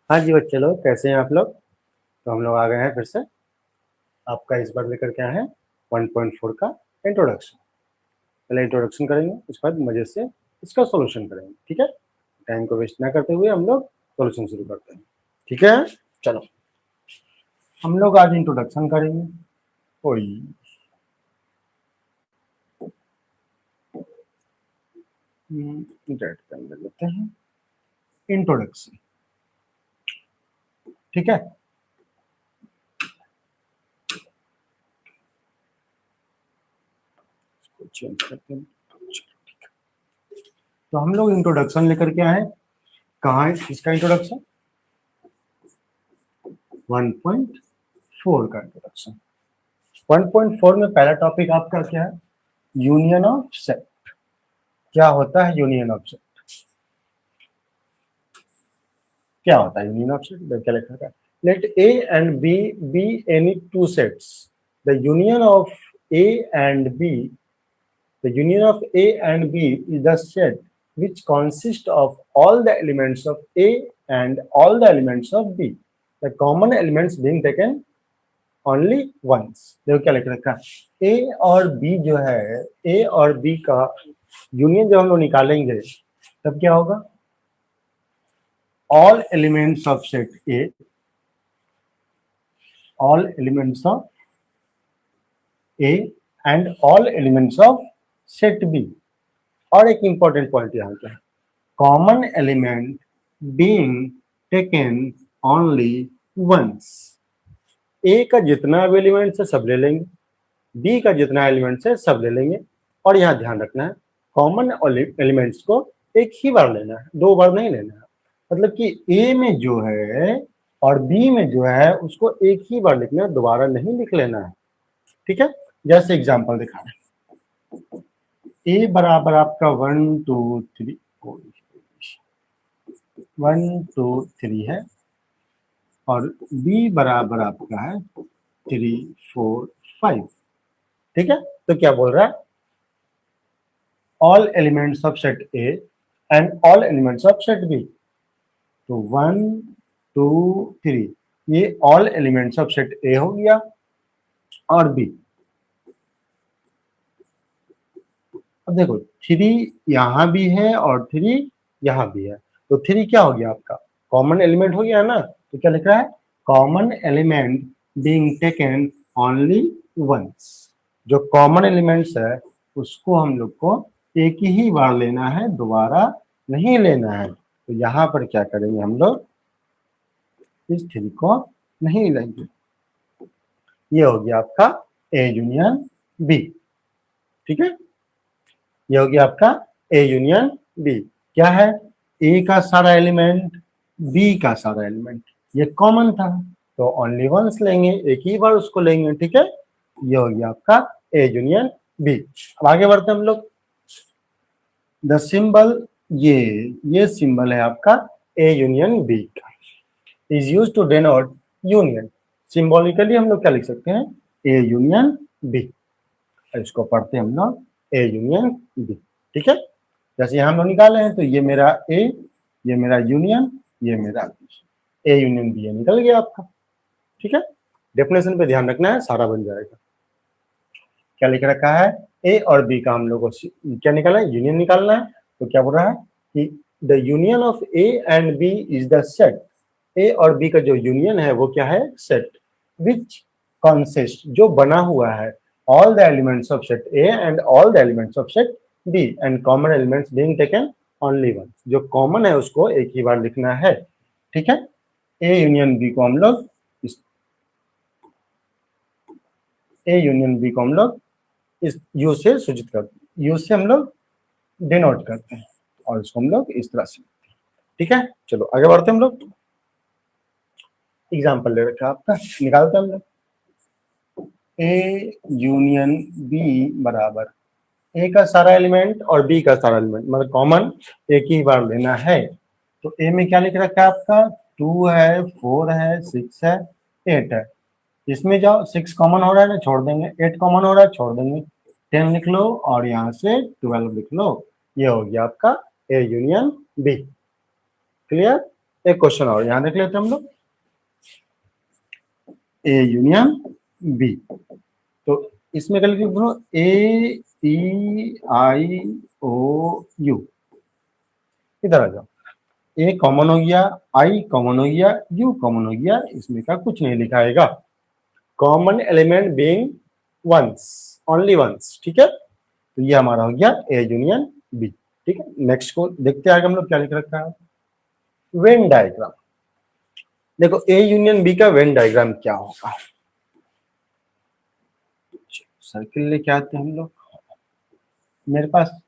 हाँ जी बच्चे लोग, कैसे हैं आप लोग। तो हम लोग आ गए हैं फिर से। आपका इस बार लेकर के आए हैं 1.4 का इंट्रोडक्शन। पहले इंट्रोडक्शन करेंगे, उसके बाद मजे से इसका सॉल्यूशन करेंगे। ठीक है, टाइम को वेस्ट ना करते हुए हम लोग सॉल्यूशन शुरू करते हैं। ठीक है, चलो हम लोग आज इंट्रोडक्शन करेंगे। कोई डेट के अंदर लेते हैं इंट्रोडक्शन। ठीक है, चेंज करते हैं। तो हम लोग इंट्रोडक्शन लेकर के आए। कहाँ है इसका इंट्रोडक्शन? 1.4 का इंट्रोडक्शन। 1.4 में पहला टॉपिक आपका क्या है? Union of set. क्या होता है यूनियन ऑफ सेट? क्या होता है यूनियन ऑफ सेट? क्या लिखा है? Let A and B any two sets. The union of A and B, the union of A and B is the set which consists of all the elements of A and all the elements of B, the common elements being taken only once। देखो क्या लिख रखा है, ए और B जो है, ए और B का यूनियन जब हम लोग निकालेंगे तब क्या होगा? all elements of set A, all elements of A and all elements of set B। और एक इंपॉर्टेंट पॉइंट यहाँ क्या है, common element being taken only once. A का जितना भी एलिमेंट है सब ले लेंगे, बी का जितना एलिमेंट है सब ले लेंगे। और यहाँ ध्यान रखना है, कॉमन एलिमेंट्स को एक ही बार लेना है, दो बार नहीं लेना है। मतलब कि ए में जो है और बी में जो है उसको एक ही बार लिखना है, दोबारा नहीं लिख लेना है। ठीक है, जैसे एग्जांपल दिखा रहे, ए बराबर आपका 1 2 3 1 2 3 है और बी बराबर आपका है 3 4 5। ठीक है, तो क्या बोल रहा है, all elements of set A and all elements of set B. तो 1 2 3 ये all elements of set A हो गया और बी। अब देखो 3 यहां भी है और 3 यहां भी है, तो 3 क्या हो गया आपका? कॉमन एलिमेंट हो गया ना। तो क्या लिख रहा है, common element being taken only once. जो कॉमन एलिमेंट्स है उसको हम लोग को एक ही बार लेना है, दोबारा नहीं लेना है। तो यहाँ पर क्या करेंगे हम लोग, इस 3 को नहीं लेंगे। ये हो गया आपका ए यूनियन बी। ठीक है, ये हो गया आपका ए यूनियन बी। क्या है, ए का सारा एलिमेंट, बी का सारा एलिमेंट, ये कॉमन था तो ओनली वंस लेंगे, एक ही बार उसको लेंगे। ठीक है, ये हो गया आपका ए यूनियन बी। अब आगे बढ़ते हम लोग। द सिंबल, ये सिंबल है आपका ए यूनियन बी का, is use to denote union. Symbolically हम लोग क्या लिख सकते हैं, ए यूनियन बी। इसको पढ़ते हैं हम लोग ए यूनियन बी। ठीक है, जैसे यहां हम लोग निकाले हैं तो ये मेरा ए, ये मेरा यूनियन, ये मेरा बी। ए यूनियन बी निकल गया आपका। ठीक है, डेफिनेशन पे ध्यान रखना है, सारा बन जाएगा। क्या लिख रखा है, ए और बी का हम लोग को क्या निकालना है, यूनियन निकालना है। तो क्या बोल रहा है कि the union of A and B is the set. A और बी का जो यूनियन है वो क्या है, सेट, विच कॉन्सिस्ट, जो बना हुआ है, all the elements of set A and all the elements of set B and common elements being taken only once। जो कॉमन है उसको एक ही बार लिखना है। ठीक है, A यूनियन B को हम लोग इस U से सूचित करते हैं, U से हम लोग डिनोट करते हैं और इसको हम लोग इस तरह से। ठीक है, चलो आगे बढ़ते हैं हम लोग। एग्जाम्पल ले रखा है आपका, निकालते हैं हम लोग। ए यूनियन बी बराबर ए का सारा एलिमेंट और बी का सारा एलिमेंट, मतलब कॉमन एक ही बार लेना है। तो ए में क्या लिख रखा है आपका, 2 है, 4 है, 6 है, 8 है। इसमें जाओ, 6 कॉमन हो रहा है ना, छोड़ देंगे, 8 कॉमन हो रहा है, छोड़ देंगे, 10 लिख लो और यहाँ से 12 लिख लो। ये हो गया आपका ए यूनियन बी। क्लियर? एक क्वेश्चन और यहां देख लेते हैं हम लोग, ए यूनियन बी। तो इसमें कर लीजिए दोनों, ए ई आई ओ यू, इधर आ जाओ। ए कॉमन हो गया, आई कॉमन हो गया, यू कॉमन हो गया, इसमें का कुछ नहीं लिखाएगा। Common element being once, only once, ठीक है। तो ये हमारा हो गया ए यूनियन बी, ठीक है। नेक्स्ट को देखते हैं आगे हम लोग क्या लिख रखा है, वेन डायग्राम। देखो ए यूनियन बी का वेन डायग्राम क्या होगा, सर्किल लेके आते हैं हम लोग। मेरे पास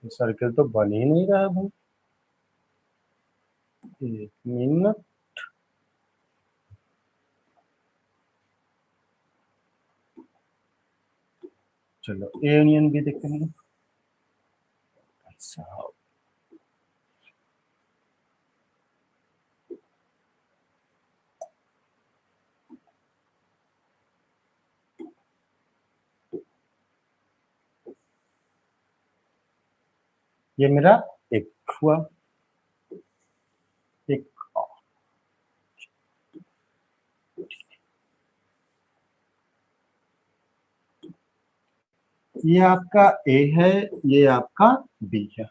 सर्किल तो बन ही नहीं रहा है भाई, एक मिनट। चलो ए यूनियन बी देखते हैं। अच्छा, ये मेरा एक हुआ, एक ये आपका ए है, ये आपका बी है।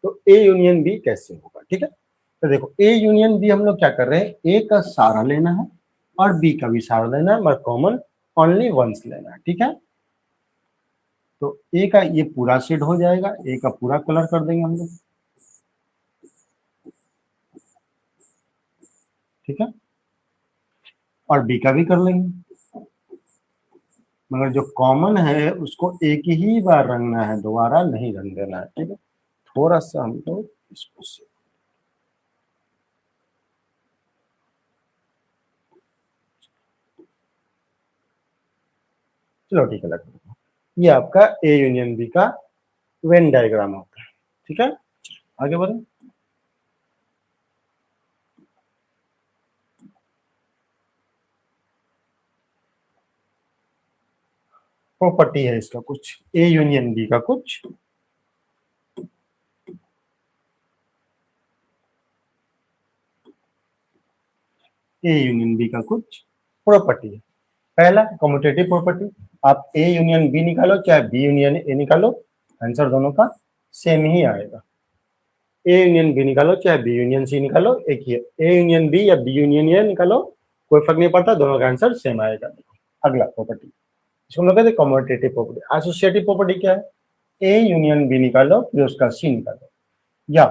तो ए यूनियन बी कैसे होगा, ठीक है। तो देखो ए यूनियन बी हम लोग क्या कर रहे हैं, ए का सारा लेना है और बी का भी सारा लेना है, मगर कॉमन ओनली वंस लेना है, ठीक है। तो ए का ये पूरा सेट हो जाएगा, ए का पूरा कलर कर देंगे हम लोग, ठीक है। और बी का भी कर लेंगे, मगर जो कॉमन है उसको एक ही बार रंगना है, दोबारा नहीं रंग देना है, ठीक है। थोड़ा सा हम लोग इसको से चलो ठीक है, लगता है ये आपका ए यूनियन बी का वेन डायग्राम होता है, ठीक है। आगे बढ़े, प्रॉपर्टी है इसका कुछ, ए यूनियन बी का कुछ ए यूनियन बी का कुछ प्रॉपर्टी है। पहला कम्यूटेटिव प्रॉपर्टी, आप ए यूनियन बी निकालो चाहे बी यूनियन ए निकालो, आंसर दोनों का सेम ही आएगा। ए यूनियन बी निकालो चाहे बी यूनियन सी निकालो, एक ही है। ए यूनियन बी या बी यूनियन ए निकालो, कोई फर्क नहीं पड़ता, दोनों का आंसर सेम आएगा। अगला प्रॉपर्टी, इसको हम लोग कहते हैं कम्यूटेटिव प्रॉपर्टी। एसोसिएटिव प्रॉपर्टी क्या है, ए यूनियन बी निकालो फिर उसका सी निकालो, या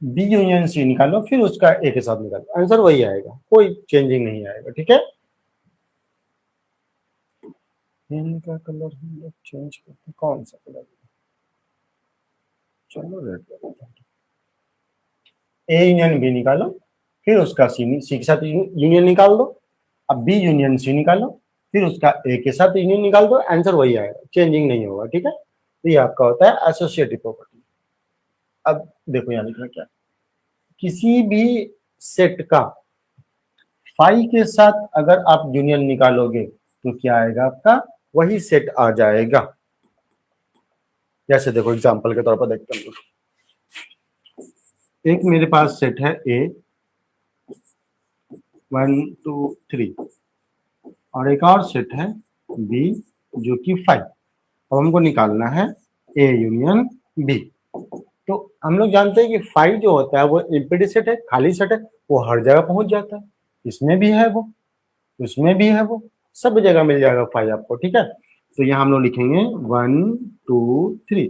बी यूनियन सी निकालो फिर उसका ए के साथ निकालो, आंसर वही आएगा, कोई चेंजिंग नहीं आएगा, ठीक है। इनका कलर हम लोग चेंज करते, कौन सा कलर, चलो red colour. A union B निकालो फिर उसका सी के साथ यूनियन निकाल दो, अब बी यूनियन सी निकालो फिर उसका ए के साथ यूनियन निकाल दो, आंसर वही आएगा, चेंजिंग नहीं होगा, ठीक है। तो ये आपका होता है एसोसिएटिव प्रॉपर्टी। अब देखो यहाँ लिखा क्या, किसी भी सेट का फाई के साथ अगर आप यूनियन निकालोगे तो क्या आएगा, आपका वही सेट आ जाएगा। जैसे देखो एग्जांपल के तौर पर देखते हैं, एक मेरे पास सेट है ए 1 2 3 और एक और सेट है बी जो कि 5। अब हमको निकालना है ए यूनियन बी। तो हम लोग जानते हैं कि 5 जो होता है वो एम्प्टी सेट है, खाली सेट है, वो हर जगह पहुंच जाता है, इसमें भी है वो, उसमें भी है वो, सब जगह मिल जाएगा 5 आपको, ठीक है। तो यहाँ हम लोग लिखेंगे 1 2 3।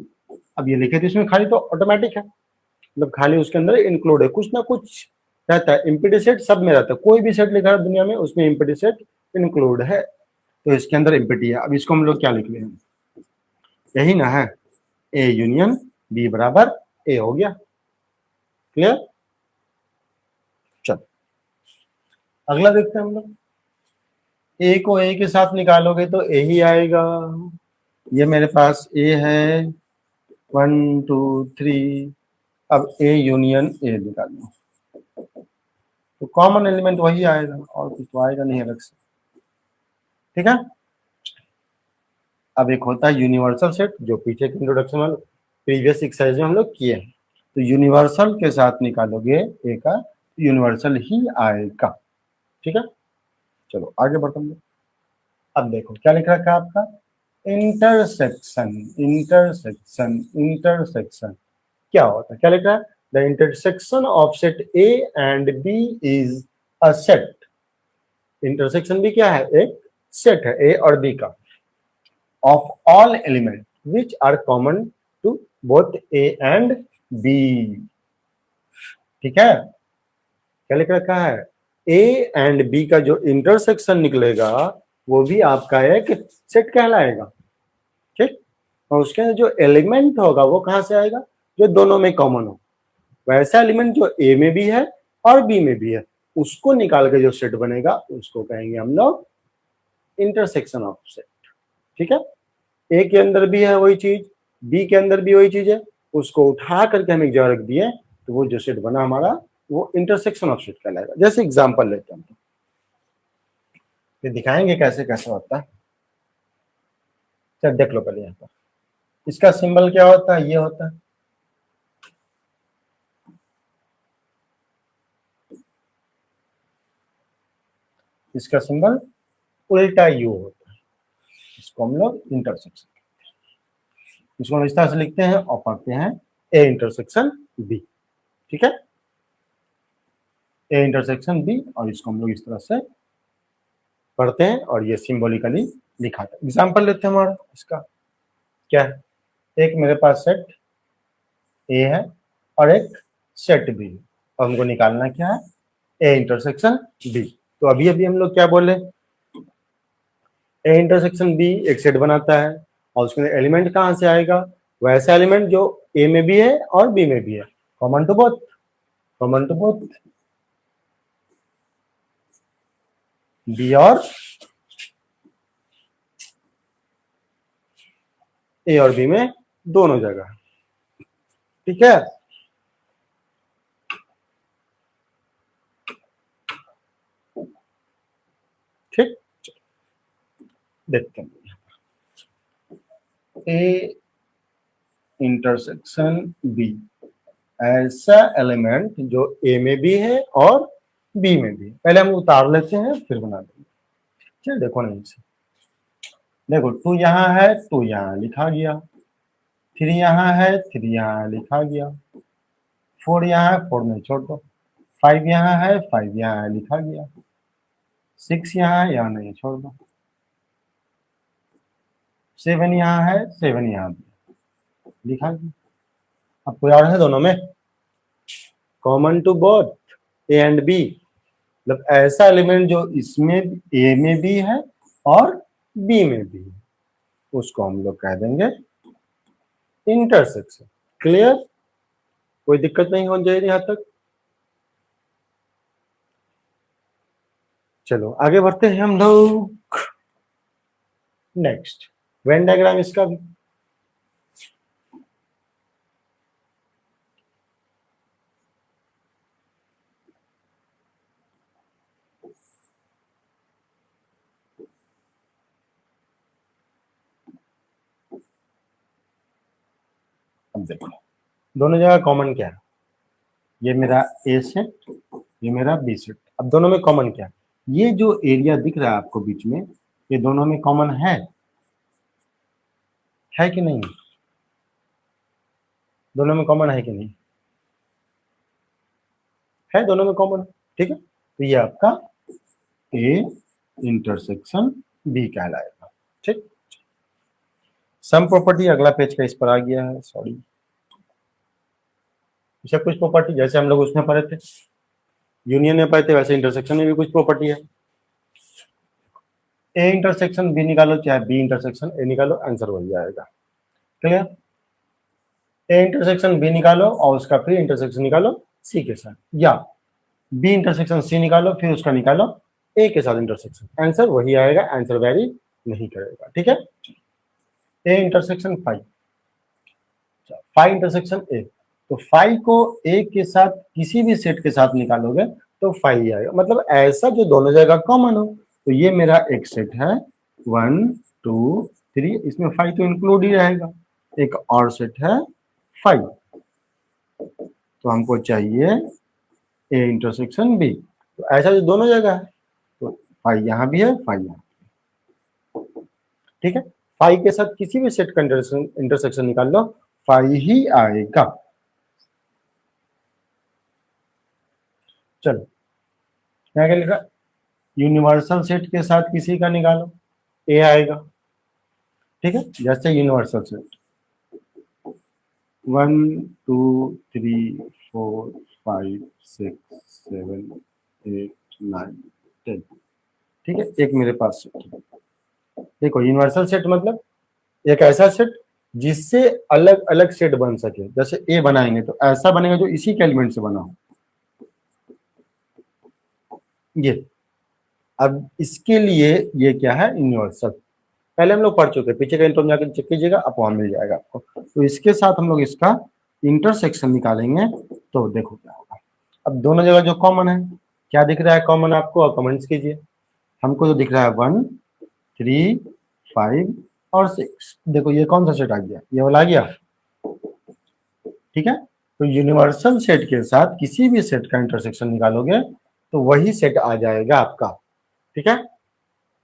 अब ये लिखे तो इसमें खाली तो ऑटोमेटिक है, मतलब खाली उसके अंदर इंक्लूड है, कुछ ना कुछ रहता है, एम्प्टी सेट सब में रहता है, कोई भी सेट लिखा है दुनिया में उसमें एम्प्टी सेट इंक्लूड है, तो इसके अंदर एम्प्टी है। अब इसको हम लोग क्या लिख रहे हैं, यही ना है, ए यूनियन बी बराबर ए हो गया, क्लियर। चलो अगला देखते हैं हम लोग, ए को ए के साथ निकालोगे तो ए ही आएगा। ये मेरे पास ए है 1 2 3, अब ए यूनियन ए निकालो, तो कॉमन एलिमेंट वही आएगा और कुछ तो आएगा नहीं अलग से। ठीक है। अब एक होता है यूनिवर्सल सेट, जो पीछे के इंट्रोडक्शन वाले प्रीवियस एक्सरसाइज में हम लोग किए हैं। तो यूनिवर्सल के साथ निकालोगे ए का, यूनिवर्सल ही आएगा। ठीक है, चलो आगे बढ़ते हैं। अब देखो क्या लिख रखा है आपका, इंटरसेक्शन। इंटरसेक्शन इंटरसेक्शन क्या होता है, क्या लिख रहा है, the intersection of set A and B is a set. Intersection भी क्या है, एक सेट है ए और बी का, of all element which are common to both A and B. ठीक है, क्या लिख रखा है, ए एंड बी का जो इंटरसेक्शन निकलेगा वो भी आपका एक सेट कहलाएगा। ठीक, और उसके अंदर जो एलिमेंट होगा वो कहां से आएगा, जो दोनों में कॉमन हो। वैसा एलिमेंट जो ए में भी है और बी में भी है, उसको निकाल के जो सेट बनेगा उसको कहेंगे हम लोग इंटरसेक्शन ऑफ सेट। ठीक है, ए के अंदर भी है वही चीज, बी के अंदर भी वही चीज है, उसको उठा करके हम एक जगह रख दिए तो वो जो सेट बना हमारा वो इंटरसेक्शन ऑफ सेट कहलाएगा। जैसे एग्जांपल लेते हैं, ये दिखाएंगे कैसे कैसे होता है। चल देख लो पहले यहाँ पर, इसका सिंबल क्या होता है, ये होता है। इसका सिंबल उल्टा यू होता है, इसको हम लोग इंटरसेक्शन, इसको हम इस तरह से लिखते हैं और पढ़ते हैं ए इंटरसेक्शन बी। ठीक है, ए इंटरसेक्शन बी, और इसको हम लोग इस तरह से पढ़ते हैं और ये सिंबॉलिकली लिखा था। एग्जांपल लेते हैं हमारा इसका, क्या है, एक मेरे पास सेट ए है और एक सेट बी है, और हमको निकालना क्या है, ए इंटरसेक्शन बी। तो अभी अभी हम लोग क्या बोले, ए इंटरसेक्शन बी एक सेट बनाता है और उसके अंदर एलिमेंट कहां से आएगा, वैसा एलिमेंट जो ए में भी है और बी में भी है, common to both, common to both B और ए और बी में दोनों जगह। ठीक है, ठीक, देखते हैं ए इंटरसेक्शन बी, ऐसा एलिमेंट जो ए में भी है और बी में भी है। पहले हम उतार लेते हैं फिर बना देंगे। चलिए देखो नहीं से, देखो 2 यहाँ है, 2 यहाँ लिखा गया, 3 यहाँ है, 3 यहाँ लिखा गया, 4 यहाँ है, 4 नहीं छोड़ दो, 5 यहाँ है, 5 यहाँ है लिखा गया, 6 यहाँ है, यहाँ नहीं छोड़ दो, 7 यहाँ है, 7 यहाँ भी लिखा गया। अब कोई और है दोनों में, common to both A and B, मतलब ऐसा एलिमेंट जो इसमें ए में भी है और बी में भी है, उसको हम लोग कह देंगे इंटरसेक्शन। क्लियर, कोई दिक्कत नहीं हो जाएगी यहां तक। चलो आगे बढ़ते हैं हम लोग, नेक्स्ट वेन डायग्राम इसका भी। अब देखो दोनों जगह कॉमन क्या है, ये मेरा ए सेट, ये मेरा बी सेट। अब दोनों में कॉमन क्या है, ये जो एरिया दिख रहा है आपको बीच में, ये दोनों में कॉमन है कि नहीं, दोनों में कॉमन है कि नहीं, है दोनों में कॉमन। ठीक है, तो ये आपका ए इंटरसेक्शन बी कहलाएगा। ठीक, सम प्रॉपर्टी अगला पेज का इस पर आ गया है, सॉरी, सब कुछ प्रॉपर्टी जैसे हम लोग उसमें पढ़े थे, यूनियन में पढ़े थे, वैसे इंटरसेक्शन में भी कुछ प्रॉपर्टी है। ए इंटरसेक्शन बी निकालो चाहे बी इंटरसेक्शन ए निकालो, आंसर वही आएगा। क्लियर, ए इंटरसेक्शन बी निकालो और उसका फिर इंटरसेक्शन निकालो सी के साथ, या बी इंटरसेक्शन सी निकालो फिर उसका निकालो ए के साथ इंटरसेक्शन, आंसर वही आएगा, आंसर वेरी नहीं करेगा। ठीक है, A intersection phi, five intersection A, तो फाइव को ए के साथ किसी भी सेट के साथ निकालोगे तो 5 आएगा। मतलब ऐसा जो दोनों जगह कॉमन हो। तो ये मेरा एक सेट है 1 2 3, इसमें 5 तो इंक्लूड ही रहेगा। एक और सेट है 5, तो हमको चाहिए ए इंटरसेक्शन बी। तो ऐसा जो दोनों जगह है, तो 5 यहाँ भी है 5 यहाँ, ठीक है। 5 के साथ किसी भी सेट का इंटरसेक्शन निकाल लो, 5 ही आएगा। चलो क्या क्या लिखा, यूनिवर्सल सेट के साथ किसी का निकालो, ए आएगा, ठीक है। जैसे यूनिवर्सल सेट 1 2 3 4 5 6 7 8 9 10, ठीक है। एक मेरे पास सेट है। देखो यूनिवर्सल सेट मतलब एक ऐसा सेट जिससे अलग अलग सेट बन सके। जैसे ए बनाएंगे तो ऐसा बनेगा जो इसी के एलिमेंट से बना हो, ये। अब इसके लिए ये क्या है, यूनिवर्सल। पहले हम लोग पढ़ चुके, पीछे का इंट्रो में जाकर चेक कीजिएगा, आप वहां मिल जाएगा आपको। तो इसके साथ हम लोग इसका इंटरसेक्शन निकालेंगे, तो देखो क्या होगा। अब दोनों जगह जो कॉमन है, क्या दिख रहा है कॉमन आपको, और कमेंट्स कीजिए। हमको जो दिख रहा है 1 3 5 और 6, देखो ये कौन सा सेट आ गया, ये वाला आ गया, ठीक है। तो यूनिवर्सल सेट के साथ किसी भी सेट का इंटरसेक्शन निकालोगे तो वही सेट आ जाएगा आपका, ठीक है।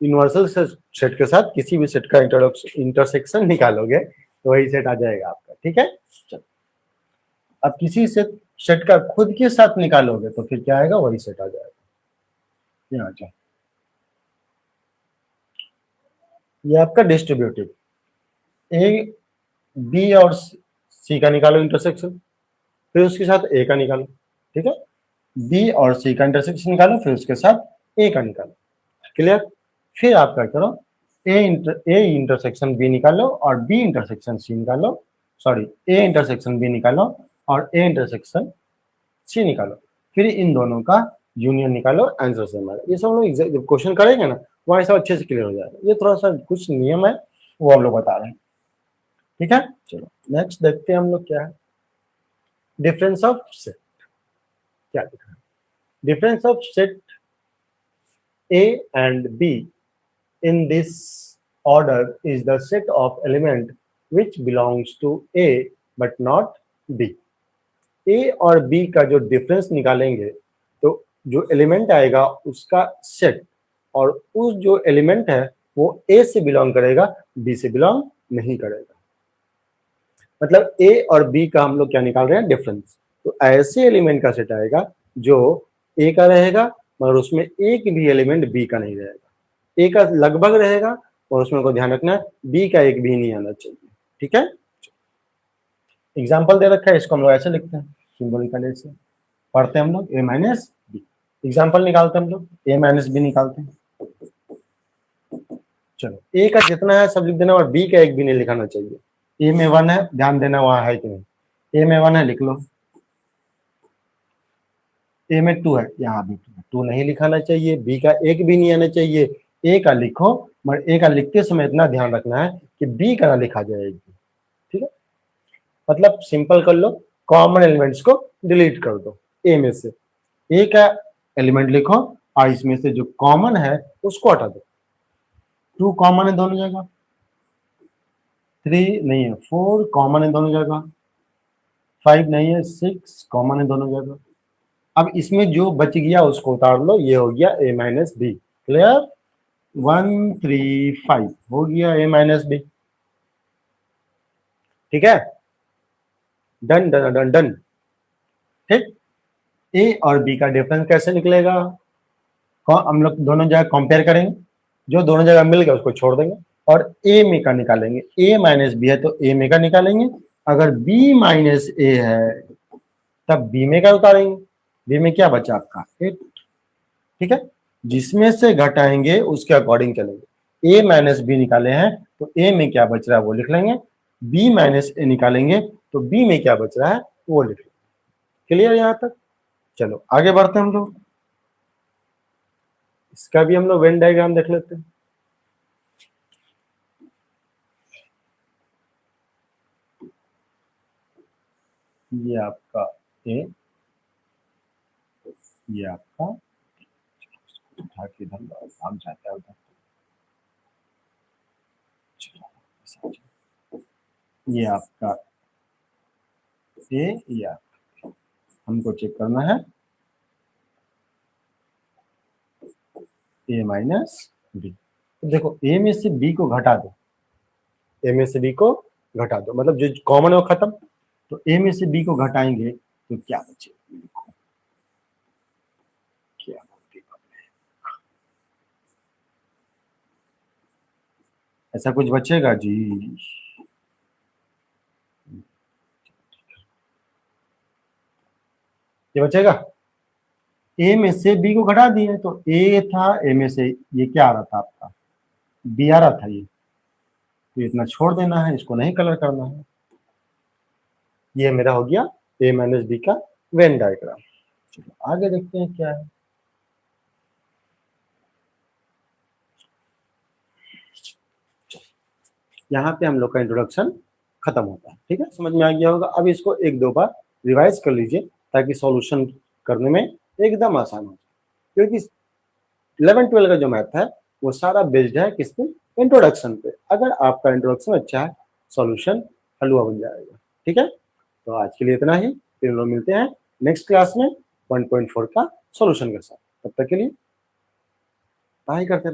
यूनिवर्सल सेट के साथ किसी भी सेट का इंटरसेक्शन निकालोगे तो वही सेट आ जाएगा आपका, ठीक है। चलो अब किसी सेट का खुद के साथ निकालोगे तो फिर क्या आएगा, वही सेट आ जाएगा। ये आ जाए, ये आपका डिस्ट्रीब्यूटिव। ए बी और सी का निकालो इंटरसेक्शन, फिर उसके साथ ए का निकालो, ठीक है। बी और सी का इंटरसेक्शन निकालो, फिर उसके साथ ए का निकालो, क्लियर। फिर आप क्या करो, ए इंटरसेक्शन बी निकालो और बी इंटरसेक्शन सी निकालो, सॉरी ए इंटरसेक्शन बी निकालो और ए इंटरसेक्शन सी निकालो, फिर इन दोनों का यूनियन निकालो, आंसर सेम आएगा। ये सब हम लोग जब क्वेश्चन करेंगे ना, वहाँ सब अच्छे से क्लियर हो जाएगा। ये थोड़ा सा कुछ नियम है वो हम लोग बता रहे हैं, ठीक है। चलो नेक्स्ट देखते हैं हम लोग क्या है, डिफरेंस ऑफ सेट। क्या दिख रहा है, difference of set A and B in this order is the set of element which belongs to A but not B। A और B का जो डिफरेंस निकालेंगे तो जो एलिमेंट आएगा उसका सेट, और उस जो एलिमेंट है वो A से बिलोंग करेगा, B से बिलोंग नहीं करेगा। मतलब A और B का हम लोग क्या निकाल रहे हैं, डिफरेंस। तो ऐसे एलिमेंट का सेट आएगा जो A का रहेगा मगर उसमें एक भी एलिमेंट B का नहीं रहेगा, A का लगभग रहेगा और उसमें को ध्यान रखना है B का एक भी नहीं आना चाहिए, ठीक है। एग्जाम्पल दे रखा है, इसको हम लोग ऐसे लिखते हैं सिंबॉलिकली, ऐसे पढ़ते हैं हम लोग, A माइनस बी। एग्जाम्पल निकालते हैं हम लोग, A माइनस बी निकालते हैं। चलो A का जितना है सब लिख देना और B का एक भी नहीं लिखाना चाहिए। A में 1 है, ध्यान देना वहां है कि नहीं, A में 1 है लिख लो, A में 2 है, यहाँ भी 2 नहीं लिखाना चाहिए, B का एक भी नहीं आना चाहिए। A का लिखो, मगर A का लिखते समय इतना ध्यान रखना है कि B का ना लिखा जाएगी, ठीक है। मतलब सिंपल कर लो, कॉमन एलिमेंट्स को डिलीट कर दो, A में से A का एलिमेंट लिखो और इसमें से जो कॉमन है उसको हटा दो। 2 कॉमन है दोनों जगह, 3 नहीं है, 4 कॉमन है दोनों जगह, 5 नहीं है, 6 कॉमन है दोनों जगह। अब इसमें जो बच गया उसको उतार लो, ये हो गया A माइनस बी, क्लियर। 1 3 5 हो गया A माइनस बी, ठीक है। डन डन डन डन, ठीक। A और B का डिफरेंस कैसे निकलेगा, हम लोग दोनों जगह कंपेयर करेंगे, जो दोनों जगह मिल गया उसको छोड़ देंगे और A में का निकालेंगे। A माइनस बी है तो A में का निकालेंगे, अगर B माइनस A है तब B में का उतारेंगे। B में क्या बचा आपका 8, ठीक है। जिसमें से घटाएंगे उसके अकॉर्डिंग चलेंगे। A माइनस बी निकाले हैं तो A में क्या बच रहा है वो लिख लेंगे, B माइनस ए निकालेंगे तो B में क्या बच रहा है वो लिख लेंगे। क्लियर यहां तक। चलो आगे बढ़ते हैं हम लोग, इसका भी हम लोग वेन डायग्राम देख लेते हैं। ये आपका A, ये आपका उठा के इधर काम जाता है उधर, ये आपका ये आपका, हमको चेक करना है ए माइनस बी। तो देखो ए में से बी को घटा दो, ए में से बी को घटा दो, मतलब जो कॉमन है वो खत्म। तो ए में से बी को घटाएंगे तो क्या बचेगा, देखो क्या बचेगा, ऐसा कुछ बचेगा जी? ये बचेगा, ए में से बी को घटा दिए तो ए था, ए में से ये क्या आ रहा था आपका, बी आ रहा था, ये तो इतना छोड़ देना है, इसको नहीं कलर करना है। ये मेरा हो गया ए माइनस बी का वेन डायग्राम। चलो आगे देखते हैं क्या है। यहाँ पे हम लोग का इंट्रोडक्शन खत्म होता है, ठीक है, समझ में आ गया होगा। अब इसको एक दो बार रिवाइज कर लीजिए ताकि सॉल्यूशन करने में एकदम आसान हो, क्योंकि 11-12 का जो मैथ है वो सारा बेस्ड है किस पे, इंट्रोडक्शन पे। अगर आपका इंट्रोडक्शन अच्छा है, सॉल्यूशन हलवा बन जाएगा, ठीक है। तो आज के लिए इतना ही, फिर लोग मिलते हैं नेक्स्ट क्लास में 1.4 का सॉल्यूशन के साथ। तब तक के लिए बाय करते रहें।